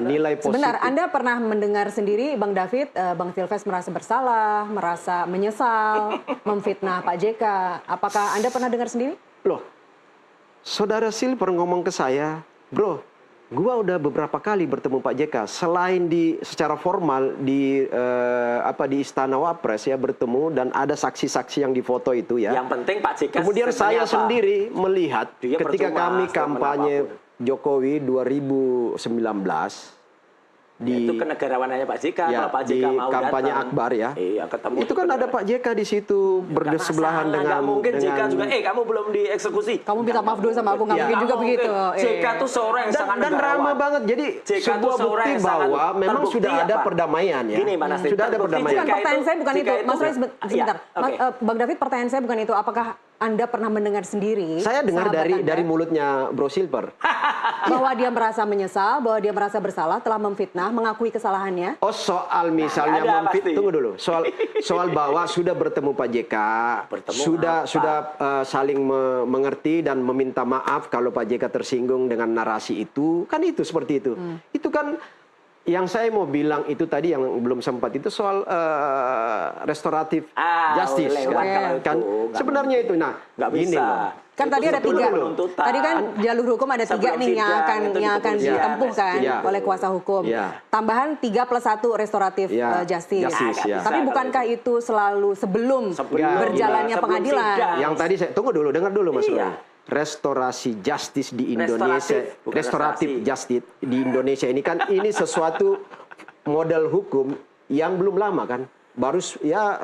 nilai positif. Sebentar, Anda pernah mendengar sendiri Bang David, Bang Silves merasa bersalah, merasa menyesal, memfitnah Pak JK. Apakah Anda pernah dengar sendiri? Loh, Saudara Silver ngomong ke saya, bro, gua udah beberapa kali bertemu Pak JK. Selain secara formal di Istana Wapres ya bertemu dan ada saksi-saksi yang difoto itu ya. Yang penting Pak JK. Kemudian saya sendiri melihat Dia ketika kami kampanye Jokowi 2019 itu kenegarawanannya Pak JK. Ya, kalau Pak JK di mau kampanye datang, Akbar ya. Iya, ketemu itu kan ada Pak JK di situ bersebelahan dengan. Nggak mungkin JK juga. Kamu belum dieksekusi. Kamu minta maaf dulu sama aku, nggak mungkin juga begitu. JK tuh seorang yang sangat dan ramah banget. Jadi sebuah bukti bahwa memang sudah ada perdamaian ya. Gini, Pak Nasdem, sudah ada perdamaian. Bukan, pertanyaan saya bukan itu. Mas Roy, sebentar. Ya, Bang David, pertanyaan saya bukan itu. Apakah Anda pernah mendengar sendiri? Saya dengar dari mulutnya Bro Silver. Bahwa dia merasa menyesal, bahwa dia merasa bersalah telah memfitnah, mengakui kesalahannya. Oh, soal misalnya tunggu dulu. Soal bahwa sudah bertemu Pak JK, sudah saling mengerti dan meminta maaf kalau Pak JK tersinggung dengan narasi itu, kan itu seperti itu. Itu kan yang saya mau bilang itu tadi yang belum sempat itu soal restoratif justice kan sebenarnya itu. Nah, nggak gini bisa. loh. Kan tadi ada tiga. Tadi kan jalur hukum ada tiga nih yang akan ditempuh kan oleh kuasa hukum. Tambahan 3+1 restoratif justice. Tapi bukankah itu selalu sebelum berjalannya pengadilan? Yang tadi saya tunggu dulu, dengar dulu Mas Roy. Restorasi justice di Indonesia, restoratif justice di Indonesia ini kan ini sesuatu model hukum yang belum lama kan. Baru ya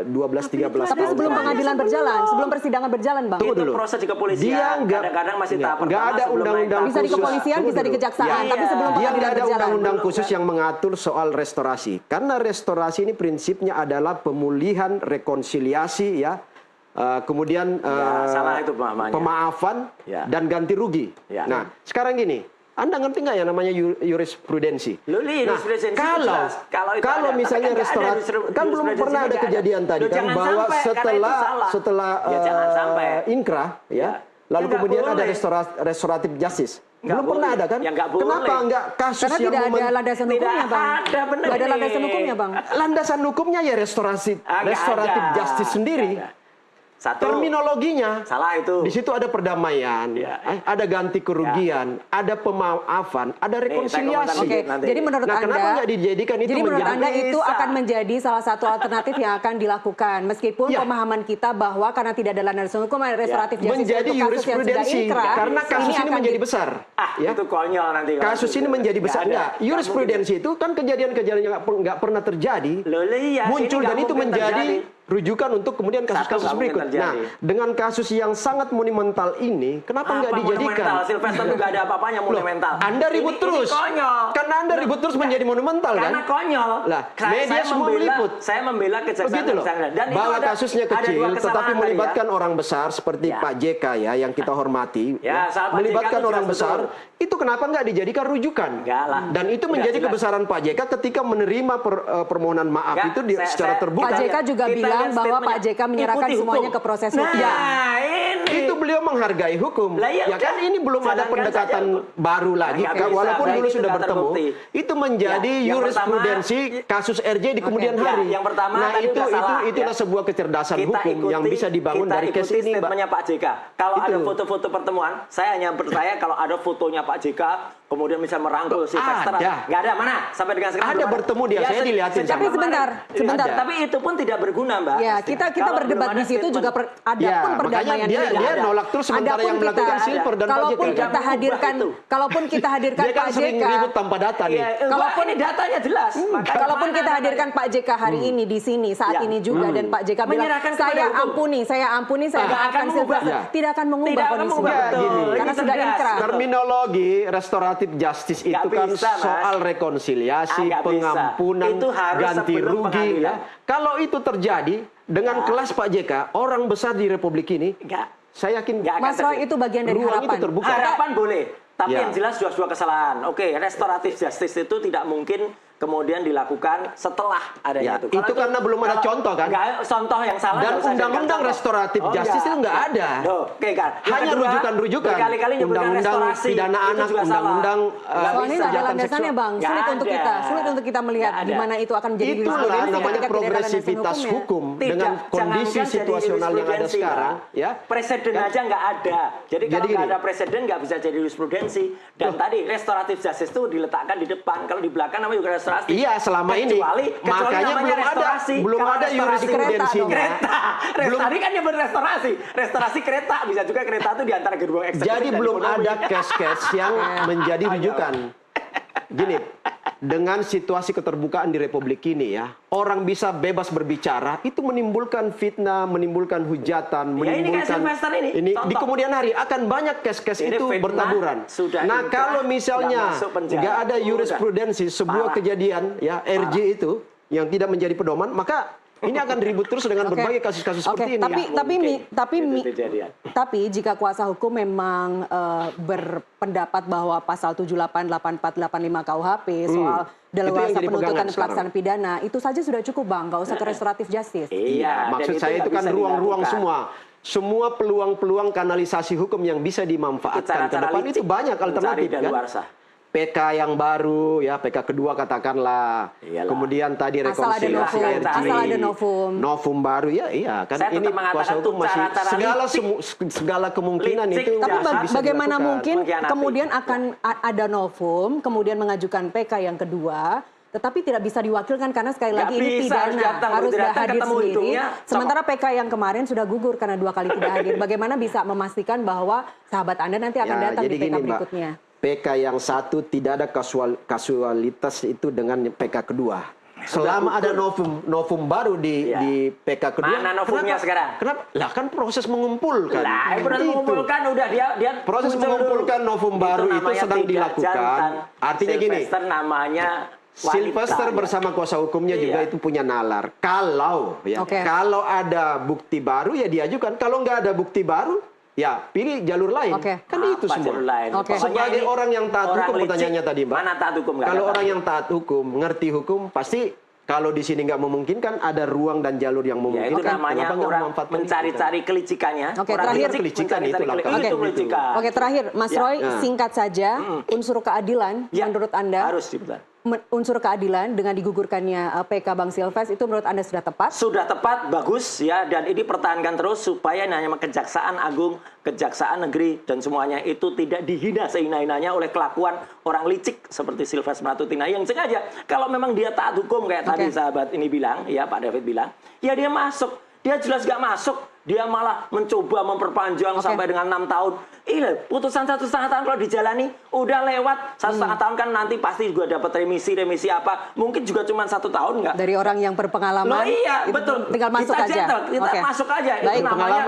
12-13 tahun. Tapi sebelum pengadilan berjalan, sebelum persidangan berjalan, Bang. Tunggu dulu. Itu proses di kepolisian. Kadang-kadang masih tahap pertama. Nggak ada undang-undang khusus. Bisa di kepolisian, bisa di kejaksaan. Tapi sebelum dia pengadilan nggak ada berjalan. undang-undang khusus yang mengatur soal restorasi. Karena restorasi ini prinsipnya adalah pemulihan, rekonsiliasi ya. Kemudian salah itu pemaafan dan ganti rugi. Nah, sekarang gini, Anda ngerti nggak ya namanya jurisprudensi? Nah, kalau misalnya restoratif, kan belum pernah ada kejadian tadi kan bahwa setelah inkrah ya, lalu kemudian ada restoratif justice. Belum pernah ada kan? Kenapa enggak kasus karena yang tidak ada landasan hukumnya, Bang. Tidak ada landasan hukumnya, Bang. Landasan hukumnya ya restoratif justice sendiri. Terminologinya salah itu. Di situ ada perdamaian, ada ganti kerugian, ada pemaafan, ada rekonsiliasi. Oke, jadi menurut Anda, kenapa nggak dijadikan itu? Jadi menurut Anda itu akan menjadi salah satu alternatif yang akan dilakukan, meskipun pemahaman kita bahwa karena tidak ada landasan hukum, restoratif justice menjadi jurisprudensi karena kasus ini menjadi besar. Itu konyol nanti. Kasus ini menjadi besar. Enggak, jurisprudensi itu kan kejadian-kejadian yang nggak pernah terjadi muncul dan itu menjadi rujukan untuk kemudian kasus-kasus berikut. Nah, dengan kasus yang sangat monumental ini, kenapa nggak dijadikan? Silvester itu nggak ada apa-apanya monumental. Anda ribut terus. Karena Anda ribut terus menjadi monumental kan? Karena konyol. Lah, media semua meliput. Saya membela kejaksaan dan bahwa kasusnya kecil, tetapi melibatkan orang besar seperti Pak JK ya, yang kita hormati, melibatkan orang besar. Itu kenapa nggak dijadikan rujukan? Dan itu menjadi kebesaran Pak JK ketika menerima permohonan maaf itu secara terbuka. Pak JK juga bilang bahwa Pak JK menyerahkan semuanya ke proses hukum. Itu beliau menghargai hukum. Ya kan ini belum ada pendekatan baru lagi. Walaupun dulu sudah bertemu, itu menjadi jurisprudensi kasus RJ di kemudian hari. Yang pertama, nah itulah sebuah kecerdasan hukum yang bisa dibangun dari case ini, Pak JK. Kalau ada foto-foto pertemuan, saya hanya percaya kalau ada fotonya Pak JK, kemudian bisa merangkul Silvester. Nggak ada, mana? Sampai dengan sekarang ada bertemu dia, saya dilihatin. Tapi sebentar. Tapi itu pun tidak berguna, Mbak. Ya, kita berdebat di situ juga ada pun perdamaian. Dia nolak terus sementara yang melakukan Silver dan Pak JK. Kalaupun kita hadirkan dia kan Pak sering JK, ribut tanpa data nih. Kalaupun ini datanya jelas. Kalaupun kita hadirkan Pak JK hari ini di sini saat ini juga dan Pak JK bilang saya ampuni, saya maafkan Silvester, tidak akan mengubah kondisinya. Karena sudah inkrah. Terminologi restoratif justice itu kan soal rekonsiliasi, pengampunan, ganti rugi. Kalau itu terjadi dengan kelas Pak JK, orang besar di Republik ini, saya yakin Mas Roy itu bagian dari harapan. Harapan boleh, tapi yang jelas dua kesalahan. Oke, restoratif justice itu tidak mungkin kemudian dilakukan setelah adanya itu. Itu karena belum ada contoh kan? Contoh yang salah. Dan undang-undang restoratif justice itu nggak ada. Oke kan. Hanya rujukan-rujukan. Berkali-kali Undang-undang pidana anak, undang-undang soalnya nggak ada landasannya Bang. Sulit untuk kita melihat gimana itu akan menjadi itulah namanya progresivitas hukum dengan kondisi situasional yang ada sekarang. Ya. Presiden aja nggak ada. Jadi kalau nggak ada presiden nggak bisa jadi jurisprudensi. Dan tadi restoratif justice itu diletakkan di depan. Kalau di belakang namanya juga restorasi. Iya, selama ini. Makanya belum ada jurisprudensinya. Tadi kan nyebut restorasi. Restorasi kereta, bisa juga kereta itu di antara gerbong eksekutif. Jadi belum ada case-case yang menjadi rujukan. Gini, dengan situasi keterbukaan di Republik ini ya, orang bisa bebas berbicara, itu menimbulkan fitnah, menimbulkan hujatan, menimbulkan ini di kemudian hari akan banyak case-case itu bertaburan. Nah, kalau misalnya nggak ada jurisprudensi sebuah kejadian ya RJ itu yang tidak menjadi pedoman, maka ini akan ribut terus dengan berbagai kasus-kasus seperti ini. Tapi jika kuasa hukum memang berpendapat bahwa pasal 78, 84, 85 KUHP soal daluarsa penuntutan pelaksanaan pidana itu saja sudah cukup Bang, nggak usah ke restoratif justice. Iya, maksud saya itu kan ruang-ruang semua peluang-peluang kanalisasi hukum yang bisa dimanfaatkan ke depan itu banyak alternatif kan. PK yang baru, ya PK kedua katakanlah. Iyalah. Kemudian tadi rekonsiliasi RJ. Asal ada novum baru, ya iya. Kan ini kuasa hukum masih segala kemungkinan itu. Tapi bagaimana mungkin kemudian akan ada novum, kemudian mengajukan PK yang kedua, tetapi tidak bisa diwakilkan karena sekali lagi ini pidana harus hadir sendiri. Sementara PK yang kemarin sudah gugur karena 2 kali tidak hadir. Bagaimana bisa memastikan bahwa sahabat Anda nanti akan datang di PK berikutnya? PK yang satu tidak ada kasualitas itu dengan PK kedua. Selama ada novum baru di PK kedua. Mana novumnya sekarang? Kenapa? Lah kan proses mengumpulkan. Lah, mengumpulkan udah dia proses mengumpulkan novum baru itu sedang dilakukan. Artinya gini. Namanya Sylvester bersama kuasa hukumnya juga itu punya nalar. Kalau kalau ada bukti baru ya diajukan. Kalau nggak ada bukti baru, ya pilih jalur lain. Kan itu semua. Sebagai orang yang taat hukum, pertanyaannya tadi Mbak. Mana taat hukum? Kalau orang yang taat hukum, ngerti hukum, pasti kalau di sini nggak memungkinkan, ada ruang dan jalur yang memungkinkan. Ya, itu namanya orang mencari-cari kelicikannya. Terakhir kelicikan itu langkah. Terakhir Mas Roy, singkat saja, unsur keadilan menurut Anda harus dibetul. Unsur keadilan dengan digugurkannya PK Bang Silves itu menurut Anda sudah tepat? Sudah tepat, bagus ya, dan ini pertahankan terus supaya namanya Kejaksaan Agung, Kejaksaan Negeri dan semuanya itu tidak dihina sehina-hinanya oleh kelakuan orang licik seperti Silves Matutina yang sengaja kalau memang dia taat hukum kayak tadi sahabat ini bilang, ya Pak David bilang, ya dia masuk, dia jelas gak masuk. Dia malah mencoba memperpanjang sampai dengan 6 tahun. Iya, putusan 1,5 tahun kalau dijalani udah lewat 1,5 tahun kan nanti pasti juga dapat remisi apa. Mungkin juga cuma 1 tahun nggak? Dari orang yang berpengalaman. Loh iya, betul. Tinggal masuk kita aja. Kita masuk aja. Baik, itu namanya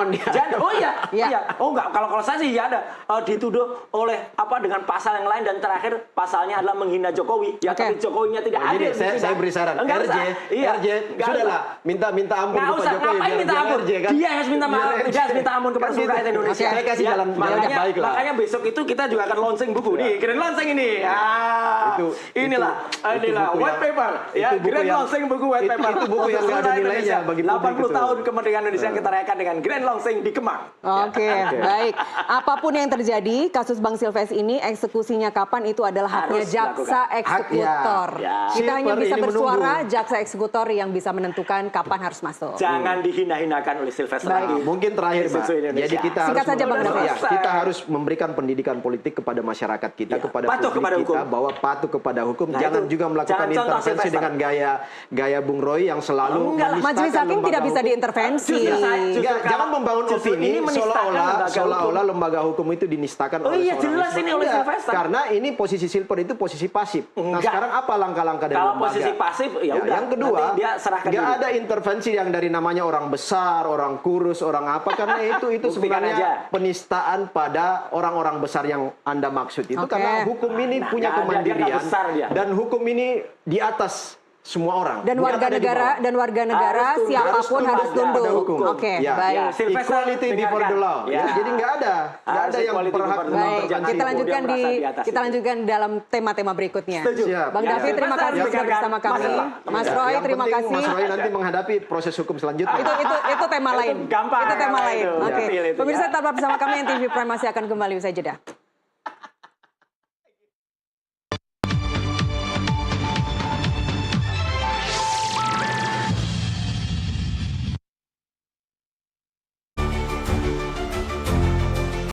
oh iya. Oh enggak, kalau saya sih ya ada dituduh oleh dengan pasal yang lain dan terakhir pasalnya adalah menghina Jokowi. Ya tapi Jokowinya tidak hadir. Saya beri saran. RJ, sudahlah minta ampun kepada Jokowi biar minta ampun. Dia harus minta maaf, dia harus minta ampun kepada seluruh rakyat Indonesia. Saya kasih jalan baik lah. Makanya besok itu kita juga akan launching buku nih, Grand Launching ini. Inilah white paper, ya Grand Launching buku white paper. Itu buku yang nggak ada nilainya bagi publik. 80 tahun kemerdekaan Indonesia kita rayakan dengan Grand Launching di Kemang. Oke, baik. Apapun yang terjadi, kasus Bang Silves ini eksekusinya kapan itu adalah haknya jaksa eksekutor. Kita hanya bisa bersuara, jaksa eksekutor yang bisa menentukan kapan harus masuk. Jangan dihina-hinakan oleh Silves lagi. Mungkin terakhir, Mbak. Jadi kita harus memberikan pendidikan politik kepada masyarakat kita, kepada publik kita, bahwa patuh kepada hukum. Jangan juga melakukan intervensi dengan gaya Bung Roy yang selalu Majelis Hakim tidak bisa diintervensi. Jangan membangun opini seolah-olah lembaga hukum itu dinistakan oleh seorang. Jelas ini oleh Silvester. Karena ini posisi Silver itu posisi pasif. Nah, sekarang apa langkah-langkah dari lembaga? Kalau posisi pasif, ya udah. Yang kedua, nggak ada intervensi yang dari namanya orang besar, orang kurus, orang apa, karena itu sebenarnya penistaan pada orang-orang besar yang Anda maksud itu. Karena hukum ini punya kemandirian dan hukum ini di atas semua orang. Dan warga negara siapapun harus tunduk. Oke, baik. Equality before the law. Jadi nggak ada yang berhak. Kita lanjutkan dalam tema-tema berikutnya. Bang David, terima kasih sudah bersama kami. Mas Roy, terima kasih. Mas Roy nanti menghadapi proses hukum selanjutnya. Itu tema lain. Gampang. Itu tema lain. Oke. Pemirsa Pemirsa tetap bersama kami, NTV Prime masih akan kembali usai jeda.